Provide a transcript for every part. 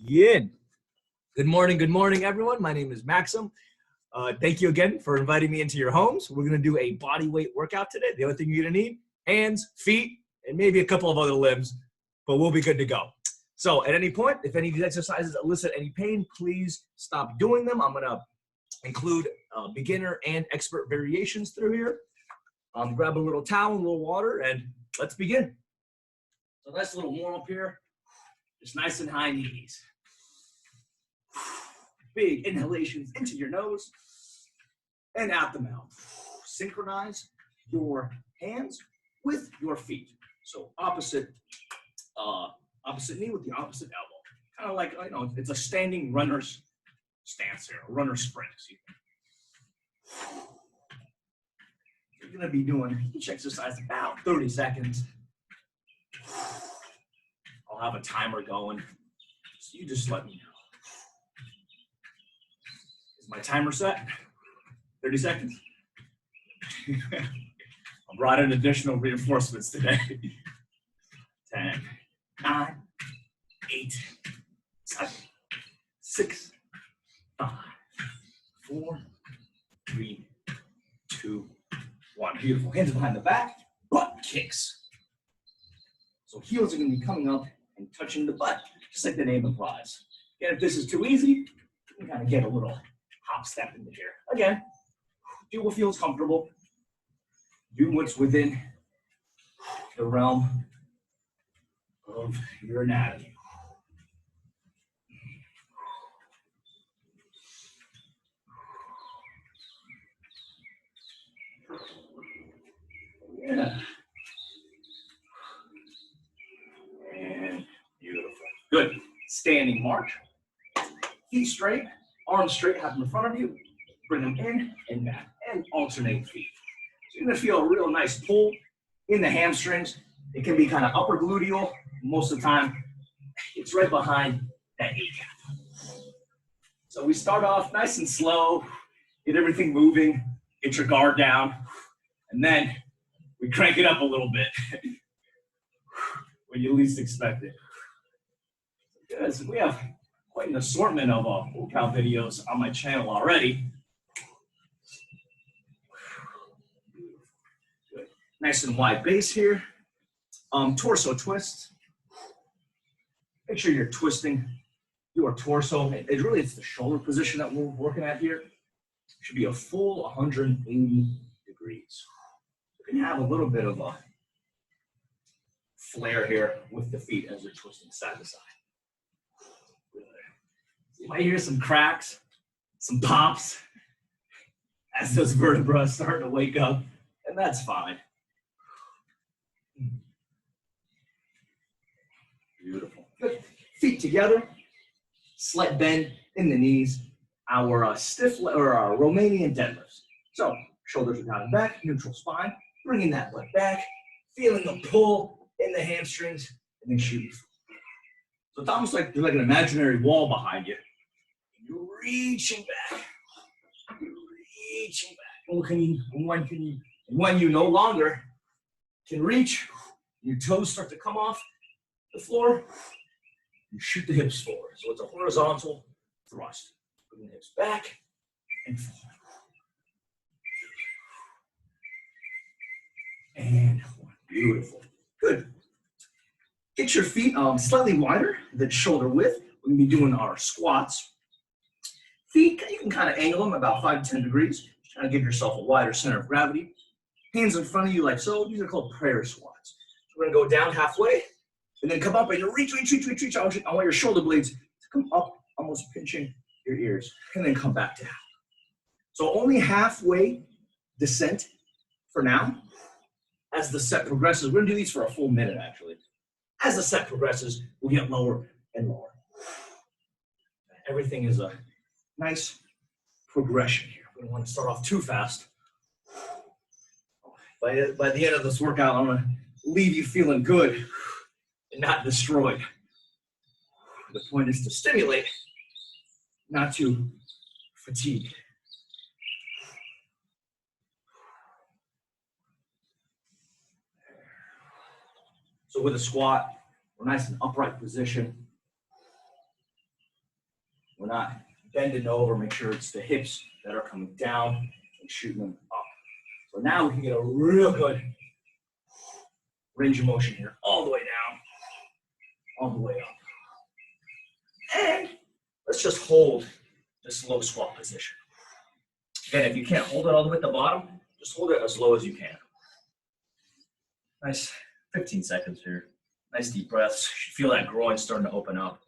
Yin. Good morning, everyone. My name is Maxim. Thank you again for inviting me into your homes. We're going to do a body weight workout today. The only thing you're going to need, hands, feet, and maybe a couple of other limbs, but we'll be good to go. So at any point, if any of these exercises elicit any pain, please stop doing them. I'm going to include beginner and expert variations through here. Grab a little towel, a little water, and let's begin. So nice little warm up here. Just nice and high knees. Big inhalations into your nose and out the mouth. Synchronize your hands with your feet. So opposite knee with the opposite elbow. Kind of like, it's a standing runner's stance here, a runner's sprint. You're going to be doing each exercise about 30 seconds. I'll have a timer going, so you just let me know. Is my timer set? 30 seconds? I brought in additional reinforcements today. 10, 9, 8, 7, 6, 5, 4, 3, 2, 1. Beautiful. Hands behind the back, butt kicks. So heels are going to be coming up and touching the butt, just like the name implies. And if this is too easy, you can kind of get a little hop step into here. Again, do what feels comfortable. Do what's within the realm of your anatomy. Yeah. And beautiful. Good. Standing march. Feet straight, arms straight, have them in front of you. Bring them in and back, and alternate feet. So you're gonna feel a real nice pull in the hamstrings. It can be kind of upper gluteal. Most of the time, it's right behind that kneecap. So we start off nice and slow, get everything moving, get your guard down, and then we crank it up a little bit when you least expect it. Good. So we have quite an assortment of workout videos on my channel already. Good. Nice and wide base here. Torso twist. Make sure you're twisting your torso. It's the shoulder position that we're working at here. It should be a full 180 degrees. You can have a little bit of a flare here with the feet as you're twisting side to side. You might hear some cracks, some pops as those vertebrae start to wake up, and that's fine. Beautiful. Good. Feet together, slight bend in the knees. Our our Romanian deadlifts. So shoulders are down and back, neutral spine, bringing that butt back, feeling the pull in the hamstrings, and then shooting. So it's almost like there's like an imaginary wall behind you. You're reaching back. You're reaching back. When you no longer can reach, your toes start to come off the floor, you shoot the hips forward. So it's a horizontal thrust. Bring the hips back and forward. And one. Beautiful. Good. Get your feet slightly wider than shoulder width. We're going to be doing our squats. Feet, you can kind of angle them about 5 to 10 degrees. Just trying to give yourself a wider center of gravity. Hands in front of you like so. These are called prayer squats. So we're going to go down halfway and then come up and reach. I want your shoulder blades to come up, almost pinching your ears, and then come back down. So only halfway descent for now. As the set progresses, we're going to do these for a full minute actually. As the set progresses, we'll get lower and lower. Everything is a nice progression here. We don't want to start off too fast. By the end of this workout, I'm going to leave you feeling good and not destroyed. The point is to stimulate, not to fatigue. So with a squat, we're nice and upright position. We're not bending over. Make sure it's the hips that are coming down and shooting them up. So now we can get a real good range of motion here, all the way down, all the way up. And let's just hold this low squat position. Again, if you can't hold it all the way at the bottom, just hold it as low as you can. Nice 15 seconds here. Nice deep breaths. You should feel that groin starting to open up.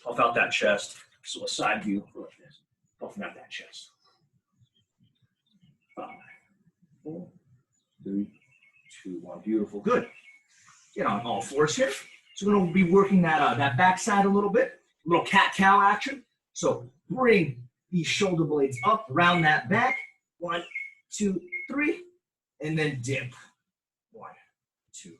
Puff out that chest. So a side view like this. Puffing out that chest. 5, 4, 3, 2, 1. Beautiful. Good. Get on all fours here. So we're going to be working that backside a little bit. A little cat-cow action. So bring these shoulder blades up around that back. 1, 2, 3. And then dip. 1, 2,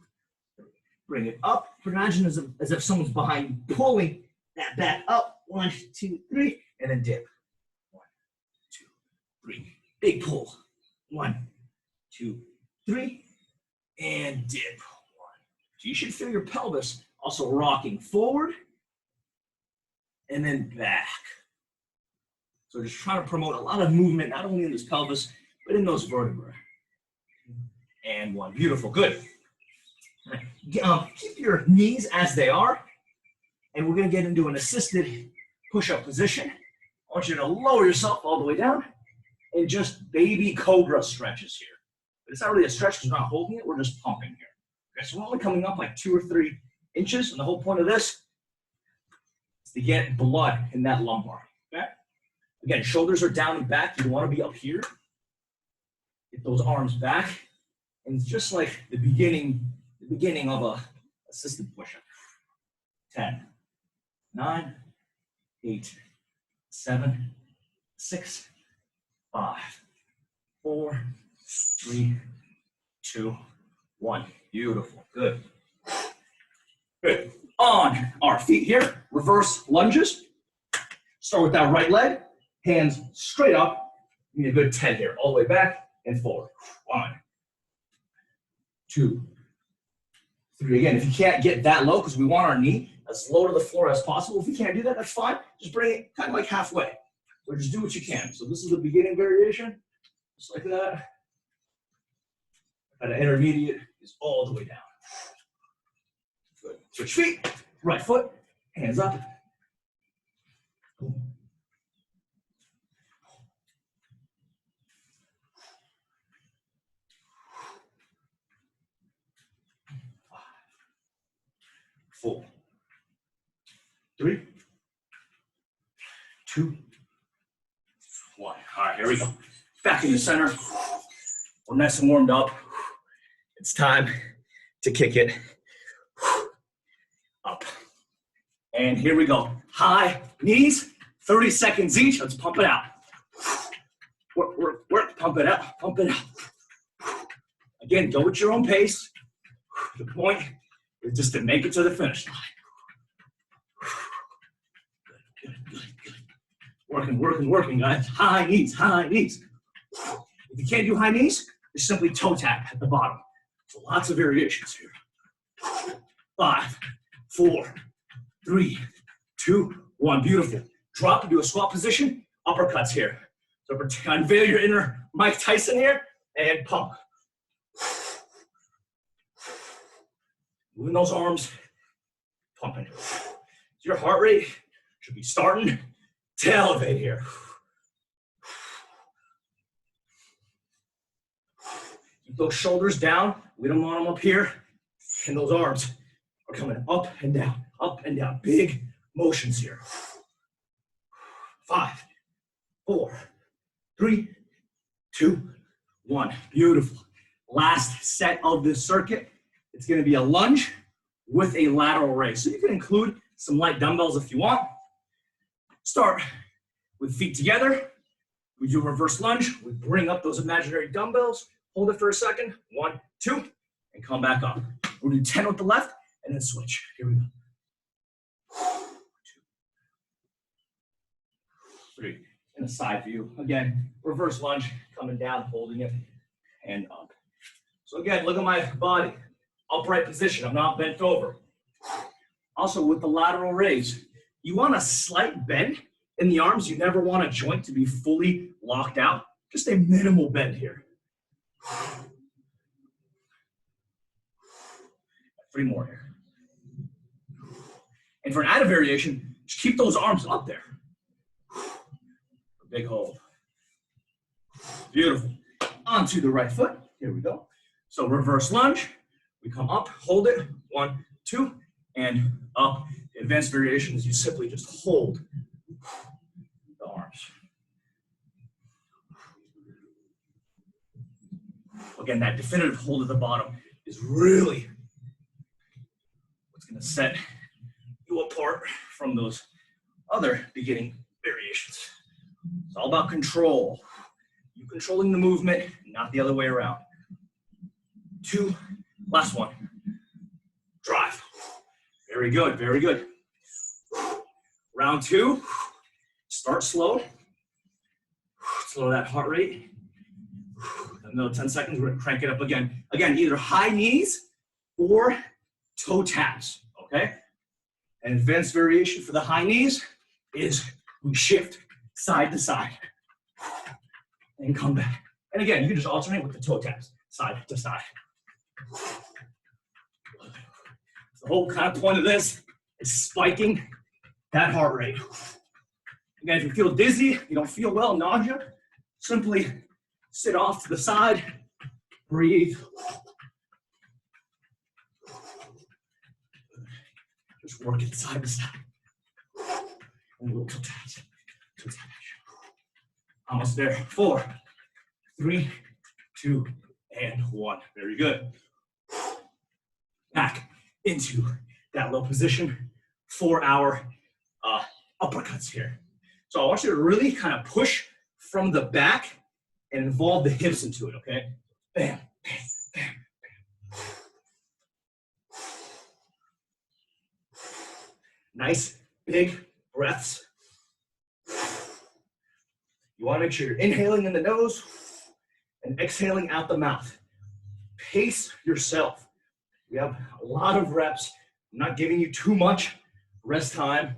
3. Bring it up. Imagine as if someone's behind you, pulling that back up. 1, 2, 3. And then dip. 1, 2, 3. Big pull. 1, 2, 3. And dip. 1. So you should feel your pelvis also rocking forward and then back. So just trying to promote a lot of movement, not only in this pelvis, but in those vertebrae. And 1. Beautiful. Good. Keep your knees as they are. And we're going to get into an assisted push-up position. I want you to lower yourself all the way down and just baby cobra stretches here. But it's not really a stretch because we're not holding it. We're just pumping here. Okay, so we're only coming up like 2 or 3 inches. And the whole point of this is to get blood in that lumbar. Okay? Again, shoulders are down and back. You want to be up here. Get those arms back. And it's just like the beginning of a assisted push-up. 10, 9, 8, 7, 6, 5, 4, 3, 2, 1. Beautiful. Good. Good. On our feet here, reverse lunges. Start with that right leg, hands straight up. You need a good 10 here, all the way back and forward. 1, 2, 3. Again, if you can't get that low, because we want our knee as low to the floor as possible. If you can't do that, that's fine. Just bring it kind of like halfway. So just do what you can. So this is the beginning variation, just like that. And the intermediate is all the way down. Good. Switch feet, right foot, hands up. 4, 3, 2, 1. All right, here we go. Back in the center. We're nice and warmed up. It's time to kick it up. And here we go. High knees, 30 seconds each. Let's pump it out. Work, pump it out, pump it out. Again, go at your own pace. The point is just to make it to the finish line. Good. Working, guys. High knees, high knees. If you can't do high knees, just simply toe tap at the bottom. So lots of variations here. 5, 4, 3, 2, 1. Beautiful. Drop into a squat position. Uppercuts here. So unveil your inner Mike Tyson here and pump. Moving those arms, pumping. So your heart rate should be starting to elevate here. Keep those shoulders down. We don't want them up here. And those arms are coming up and down, up and down. Big motions here. 5, 4, 3, 2, 1. Beautiful. Last set of this circuit. It's going to be a lunge with a lateral raise. So you can include some light dumbbells if you want. Start with feet together. We do a reverse lunge. We bring up those imaginary dumbbells. Hold it for a second. 1, 2, and come back up. We'll do 10 with the left and then switch. Here we go. 2, 3. In a side view. Again, reverse lunge, coming down, holding it, and up. So again, look at my body. Upright position. I'm not bent over. Also with the lateral raise, you want a slight bend in the arms. You never want a joint to be fully locked out. Just a minimal bend here. 3 more here. And for an added variation, just keep those arms up there. Big hold. Beautiful. Onto the right foot. Here we go. So reverse lunge. We come up, hold it. 1, 2, and up. The advanced variation is you simply just hold the arms. Again, that definitive hold at the bottom is really what's going to set you apart from those other beginning variations. It's all about control. You controlling the movement, not the other way around. 2, last one. Drive. Very good, very good. Round 2, start slow. Slow that heart rate. Another 10 seconds, we're gonna crank it up again. Again, either high knees or toe taps, okay? An advanced variation for the high knees is we shift side to side and come back. And again, you can just alternate with the toe taps, side to side. The whole kind of point of this is spiking that heart rate. Again, if you feel dizzy, you don't feel well, nausea, simply sit off to the side, breathe. Just work it side to side. And a little toe taps. Almost there. 4, 3, 2, and 1. Very good. Back into that low position for our uppercuts here. So I want you to really kind of push from the back and involve the hips into it, okay? Bam, bam, bam, bam. Nice, big breaths. You want to make sure you're inhaling in the nose and exhaling out the mouth. Pace yourself. We have a lot of reps. I'm not giving you too much rest time.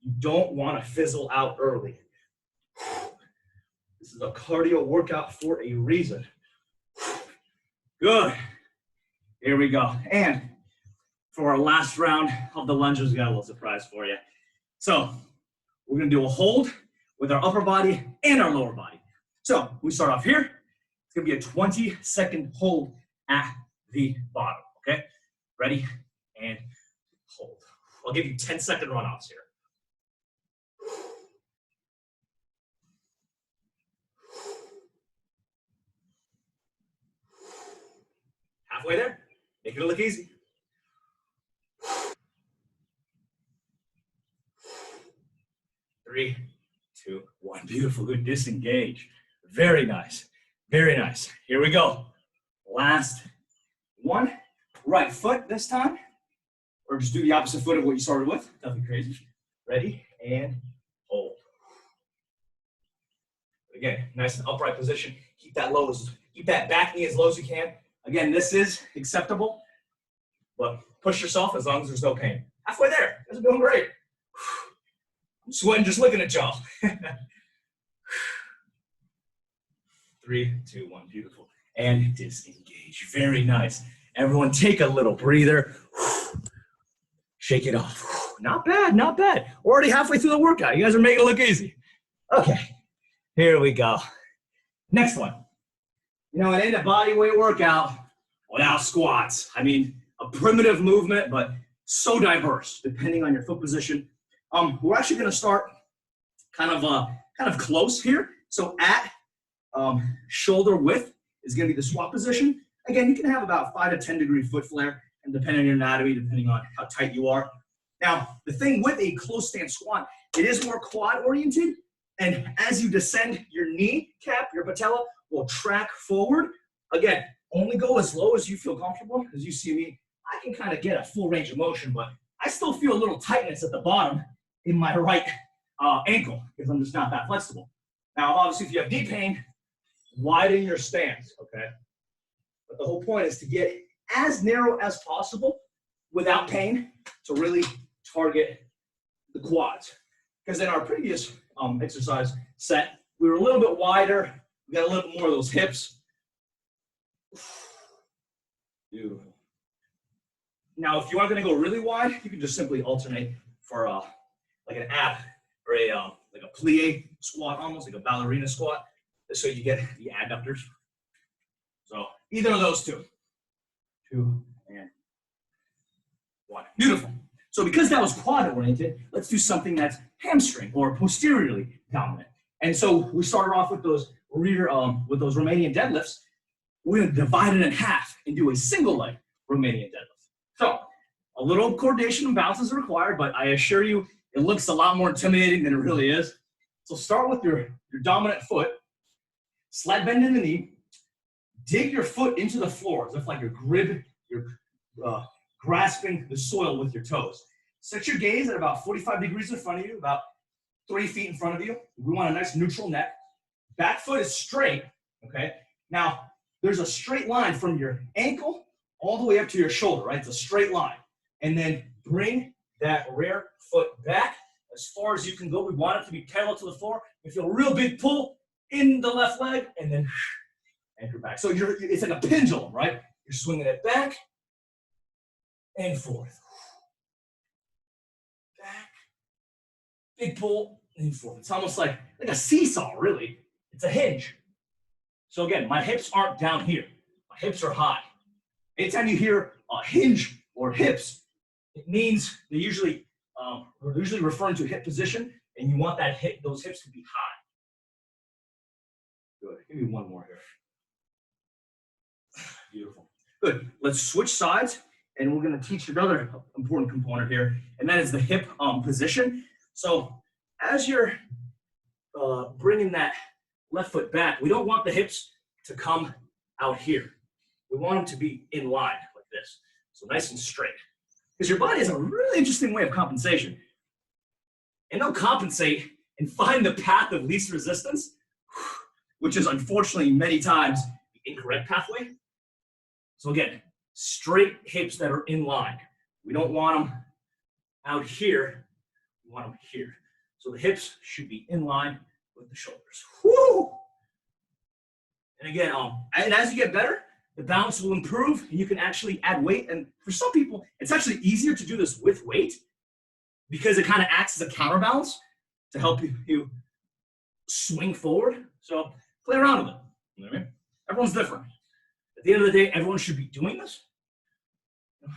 You don't want to fizzle out early. This is a cardio workout for a reason. Good. Here we go. And for our last round of the lunges, we got a little surprise for you. So we're going to do a hold with our upper body and our lower body. So we start off here. It's going to be a 20-second hold at the bottom, okay? Ready? And hold. I'll give you 10-second run-offs here. Halfway there. Make it look easy. Three, 2, 1. Beautiful. Good. Disengage. Very nice. Very nice. Here we go. Last one. Right foot this time. Or just do the opposite foot of what you started with. Nothing crazy. Ready? And hold. Again, nice and upright position. Keep that back knee as low as you can. Again, this is acceptable, but push yourself as long as there's no pain. Halfway there. You guys are doing great. I'm sweating just looking at y'all. 3, 2, 1. Beautiful. And disengage. Very nice. Everyone take a little breather. Shake it off. Not bad, not bad. We're already halfway through the workout. You guys are making it look easy. Okay, here we go. Next one. You know, it ain't a bodyweight workout without squats. I mean, a primitive movement, but so diverse depending on your foot position. We're actually going to start kind of close here. So at shoulder width is going to be the squat position. Again, you can have about 5 to 10 degree foot flare, and depending on your anatomy, depending on how tight you are. Now, the thing with a close stance squat, it is more quad oriented, and as you descend, your knee cap, your patella, will track forward. Again, only go as low as you feel comfortable. As you see me, I can kind of get a full range of motion, but I still feel a little tightness at the bottom in my right ankle because I'm just not that flexible. Now, obviously, if you have knee pain, widen your stance, okay? But the whole point is to get as narrow as possible without pain to really target the quads. Because in our previous exercise set, we were a little bit wider. We got a little bit more of those hips. Beautiful. Now, if you aren't going to go really wide, you can just simply alternate for like an ab or a like a plie squat, almost like a ballerina squat, so you get the adductors. So either of those two. 2 and 1. Beautiful. So because that was quad oriented, let's do something that's hamstring or posteriorly dominant. And so we started off with those rear, with those Romanian deadlifts. We're going to divide it in half and do a single leg Romanian deadlift. So a little coordination and balance is required, but I assure you it looks a lot more intimidating than it really is. So start with your dominant foot, slight bend in the knee, dig your foot into the floor as if like you're grasping the soil with your toes. Set your gaze at about 45 degrees in front of you, about 3 feet in front of you. We want a nice neutral neck. Back foot is straight, okay? Now, there's a straight line from your ankle all the way up to your shoulder, right? It's a straight line. And then bring that rear foot back as far as you can go. We want it to be parallel to the floor. You feel a real big pull in the left leg, and then anchor back. So it's like a pendulum, right? You're swinging it back and forth. Back, big pull, and forth. It's almost like a seesaw, really. It's a hinge. So again, my hips aren't down here. My hips are high. Anytime you hear a hinge or hips, it means we're usually referring to hip position, and you want those hips to be high. Good. Give me one more here. Beautiful. Good. Let's switch sides, and we're going to teach another important component here, and that is the hip position. So as you're bringing that left foot back, we don't want the hips to come out here. We want them to be in line like this, so nice and straight. Because your body has a really interesting way of compensation. And they'll compensate and find the path of least resistance, which is unfortunately many times the incorrect pathway. So again, straight hips that are in line. We don't want them out here, we want them here. So the hips should be in line with the shoulders. Woo! And again, and as you get better, the balance will improve, and you can actually add weight. And for some people, it's actually easier to do this with weight because it kind of acts as a counterbalance to help you swing forward. So play around with it. You know what I mean? Everyone's different. At the end of the day, everyone should be doing this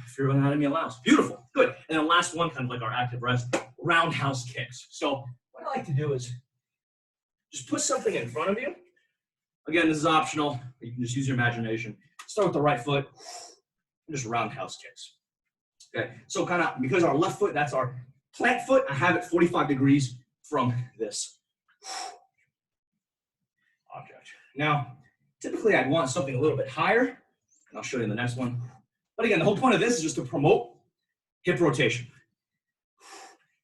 if your anatomy allows. Beautiful. Good. And then last one, kind of like our active rest, roundhouse kicks. So what I like to do is just put something in front of you. Again, this is optional. You can just use your imagination. Start with the right foot and just roundhouse kicks. Okay, so kind of because our left foot, that's our plant foot, I have it 45 degrees from this object. Now, typically I'd want something a little bit higher, and I'll show you in the next one. But again, the whole point of this is just to promote hip rotation.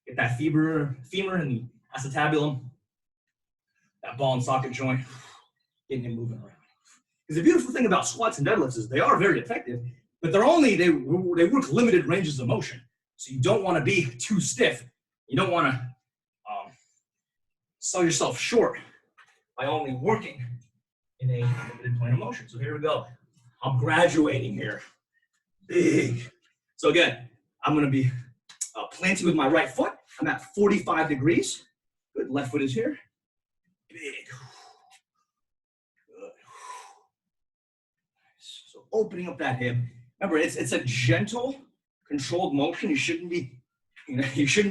Get that femur and the acetabulum, that ball and socket joint, getting it moving around. Because the beautiful thing about squats and deadlifts is they are very effective, but they work limited ranges of motion. So you don't want to be too stiff. You don't want to sell yourself short by only working in a limited plane of motion. So here we go. I'm graduating here. Big. So again, I'm going to be planting with my right foot. I'm at 45 degrees. Good. Left foot is here. Big. So opening up that hip. Remember, it's a gentle, controlled motion. You shouldn't be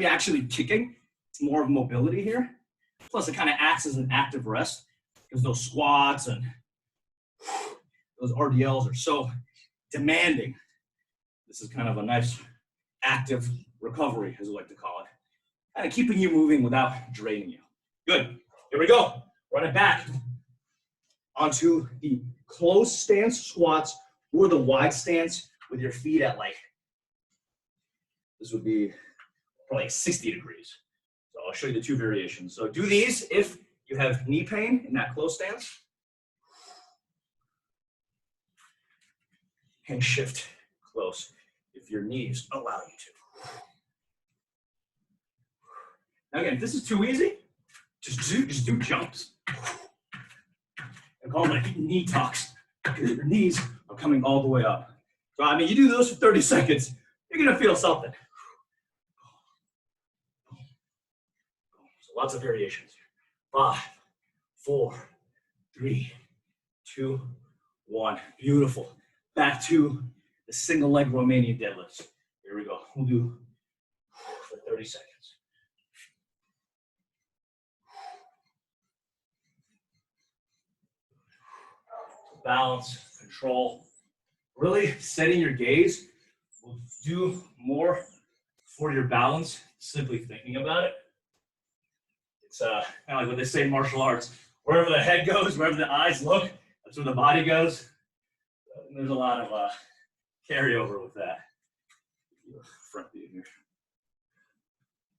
actually kicking. It's more of mobility here. Plus, it kind of acts as an active rest because those squats and those RDLs are so demanding. This is kind of a nice active recovery, as we like to call it. Kind of keeping you moving without draining you. Good. Here we go. Run it back onto the closed stance squats or the wide stance with your feet at this would be probably 60 degrees. So I'll show you the two variations. So do these if you have knee pain in that closed stance. and shift close if your knees allow you to. Now again, if this is too easy, just do jumps. I call it like knee tucks because your knees are coming all the way up. So I mean, you do those for 30 seconds, you're gonna feel something. So lots of variations here. 5, 4, 3, 2, 1. Beautiful. Back to the single leg Romanian deadlifts. Here we go. We'll do for 30 seconds. Balance, control. Really setting your gaze will do more for your balance, simply thinking about it. It's kind of like what they say in martial arts. Wherever the head goes, wherever the eyes look, that's where the body goes. There's a lot of carryover with that. Front view here.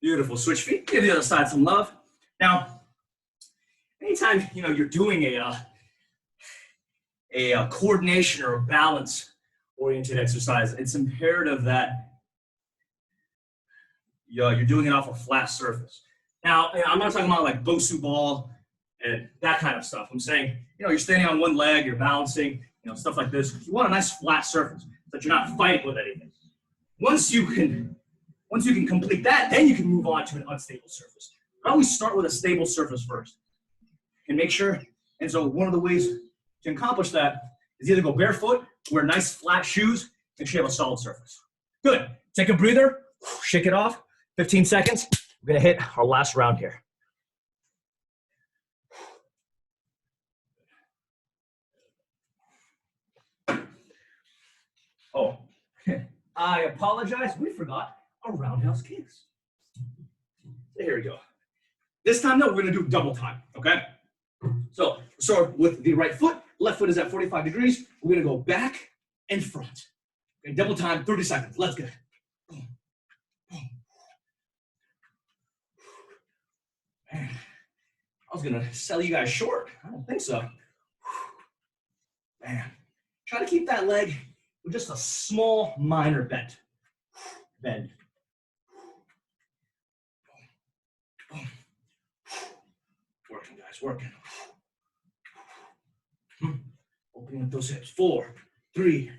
Beautiful. Switch feet. Give the other side some love. Now, anytime you're doing a coordination or a balance-oriented exercise, it's imperative that you're doing it off a flat surface. Now, I'm not talking about like Bosu ball and that kind of stuff. I'm saying, you're standing on one leg, you're balancing, stuff like this. You want a nice flat surface so that you're not fighting with anything. Once you can complete that, then you can move on to an unstable surface. I always start with a stable surface first and make sure. And so one of the ways to accomplish that is either go barefoot, wear nice flat shoes, make sure you have a solid surface. Good. Take a breather, shake it off. 15 seconds. We're gonna hit our last round here. Oh, I apologize. We forgot our roundhouse kicks. Here we go. This time, though, we're gonna do double time, okay? So start with the right foot. Left foot is at 45 degrees. We're gonna go back and front. Okay, double time, 30 seconds. Let's go. Boom, boom. Man, I was gonna sell you guys short. I don't think so. Man, try to keep that leg with just a small, minor bend. Bend. Working, guys, working. Opening up those hips. 4, 3,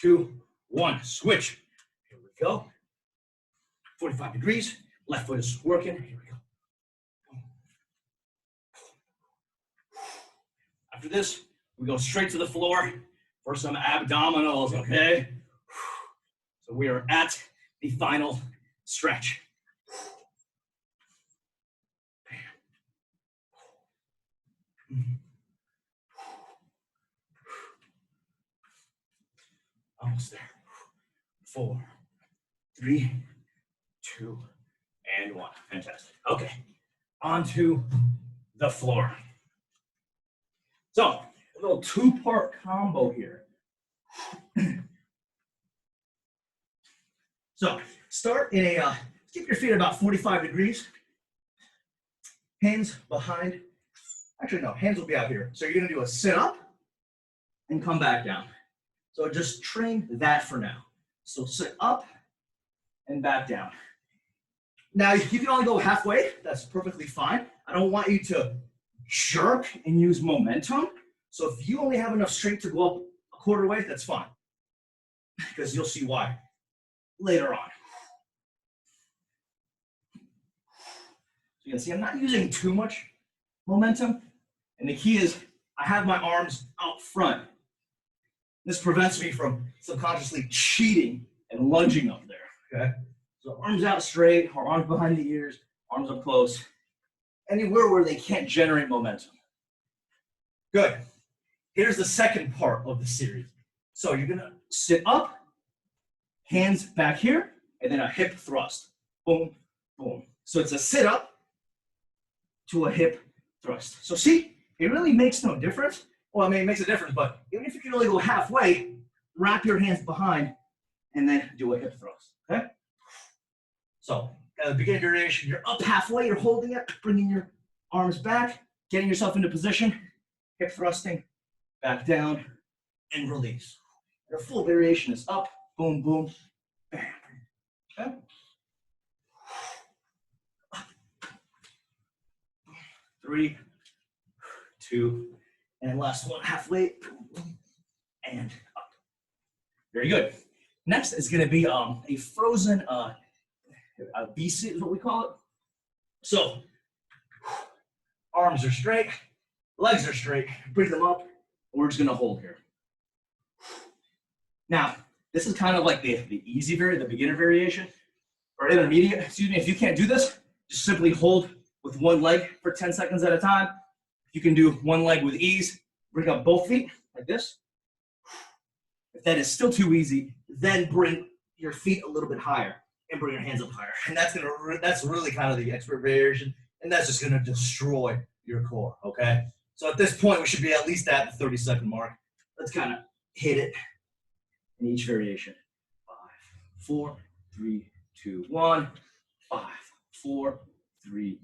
2, 1. Switch. Here we go. 45 degrees. Left foot is working. Here we go. After this, we go straight to the floor for some abdominals, okay? So we are at the final stretch. Almost there. 4, 3, 2, and 1. Fantastic. Okay, onto the floor. So, a little two-part combo here. So, start in a, keep your feet about 45 degrees. Hands behind. Actually, no, hands will be out here. So you're gonna do a sit-up and come back down. So just train that for now. So sit up and back down. Now, you can only go halfway. That's perfectly fine. I don't want you to jerk and use momentum. So if you only have enough strength to go up a quarter way, that's fine. Because you'll see why later on. So you can see I'm not using too much momentum. And the key is I have my arms out front. This prevents me from subconsciously cheating and lunging up there, okay? So arms out straight, or arms behind the ears, arms up close. Anywhere where they can't generate momentum. Good. Here's the second part of the series. So you're gonna sit up, hands back here, and then a hip thrust. Boom, boom. So it's a sit up to a hip thrust. So see, it really makes no difference. Well, I mean, it makes a difference, but even if you can only go halfway, wrap your hands behind and then do a hip thrust, okay? So, at the beginning variation, you're up halfway, you're holding it, bringing your arms back, getting yourself into position, hip thrusting, back down, and release. The full variation is up, boom, boom, bam. Okay? 3, 2, and last one, halfway, and up. Very good. Next is going to be a frozen BC is what we call it. So, arms are straight, legs are straight, bring them up, and we're just going to hold here. Now, this is kind of like the easy the beginner variation, or intermediate, excuse me. If you can't do this, just simply hold with one leg for 10 seconds at a time. You can do one leg with ease, bring up both feet like this. If that is still too easy, then bring your feet a little bit higher and bring your hands up higher. And that's really kind of the expert variation, and that's just gonna destroy your core, okay? So at this point, we should be at least at the 30-second mark. Let's kind of hit it in each variation. 5, 4, 3, 2, 1. 5, 4, 3,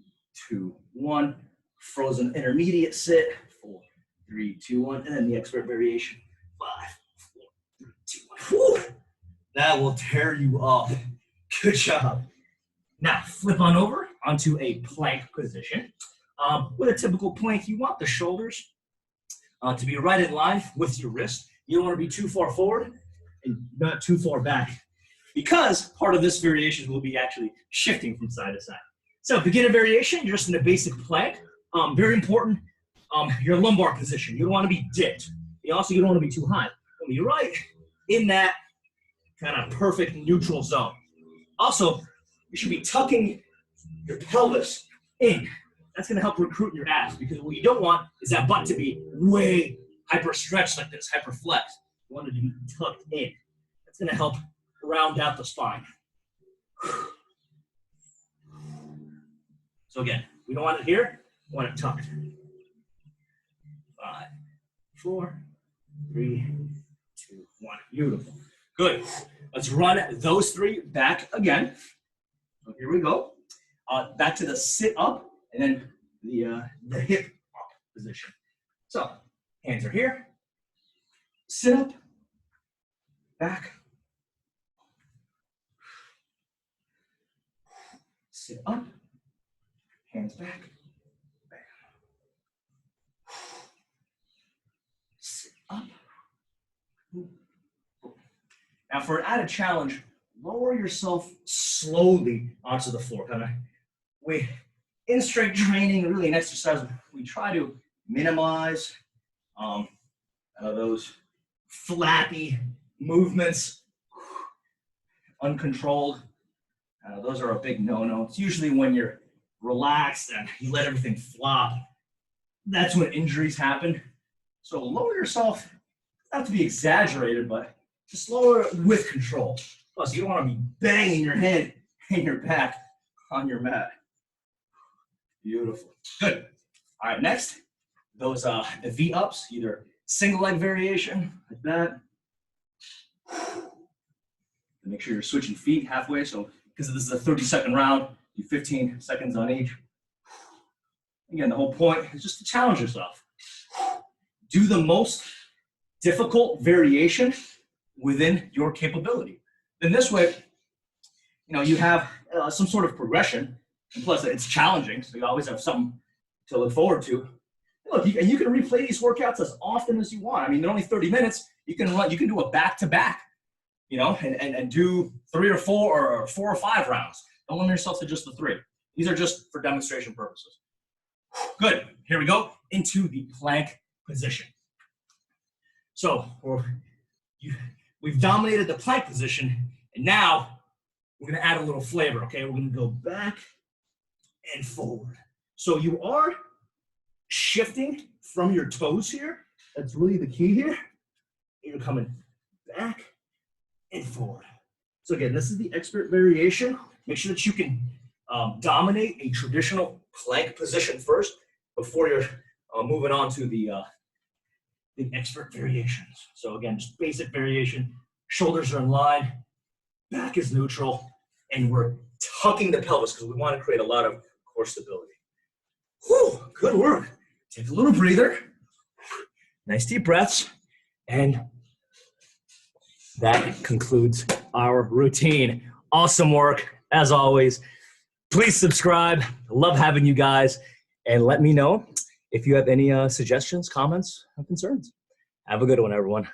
2, 1. Frozen intermediate sit. 4, 3, 2, 1. And then the expert variation. 5, 4, 3, 2, 1. Whew. That will tear you up. Good job. Now flip on over onto a plank position. With a typical plank, you want the shoulders to be right in line with your wrist. You don't want to be too far forward and not too far back, because part of this variation will be actually shifting from side to side. So beginner variation, you're just in a basic plank. Very important, your lumbar position. You don't want to be dipped. You don't want to be too high. You want to be right in that kind of perfect neutral zone. Also, you should be tucking your pelvis in. That's going to help recruit your abs, because what you don't want is that butt to be way hyper stretched like this, hyper flexed. You want it to be tucked in. That's going to help round out the spine. So again, we don't want it here, we want it tucked. 5, 4, 3, 2, 1. Beautiful. Good. Let's run those 3 back again. So here we go. Back to the sit up, and then the hip up position. So hands are here. Sit up, back. Sit up, hands back, bam. Sit up. Now for an added challenge, lower yourself slowly onto the floor. In strength training, really an exercise, we try to minimize those flappy movements, uncontrolled. Those are a big no-no. It's usually when you're relaxed and you let everything flop. That's when injuries happen. So lower yourself, not to be exaggerated, but just lower it with control. Plus, you don't want to be banging your head and your back on your mat. Beautiful. Good. All right, next, those the V-ups, either single leg variation, like that. Make sure you're switching feet halfway, so because this is a 30-second round, do 15 seconds on each. Again, the whole point is just to challenge yourself. Do the most difficult variation within your capability. Then this way, you have some sort of progression, and plus it's challenging, so you always have something to look forward to. Look, you can replay these workouts as often as you want. I mean, they're only 30 minutes. You can do a back-to-back, and do 3 or 4 or 4 or 5 rounds. Don't limit yourself to just the 3. These are just for demonstration purposes. Good. Here we go into the plank position. So we've dominated the plank position, and now we're going to add a little flavor. Okay, we're going to go back and forward. So you are shifting from your toes here. That's really the key here. You're coming back and forward. So again, this is the expert variation. Make sure that you can dominate a traditional plank position first before you're moving on to the expert variations. So again, just basic variation. Shoulders are in line, back is neutral, and we're tucking the pelvis because we want to create a lot of core stability. Whew, good work. Take a little breather. Nice deep breaths, and that concludes our routine. Awesome work, as always. Please subscribe. Love having you guys. And let me know if you have any suggestions, comments, or concerns. Have a good one, everyone.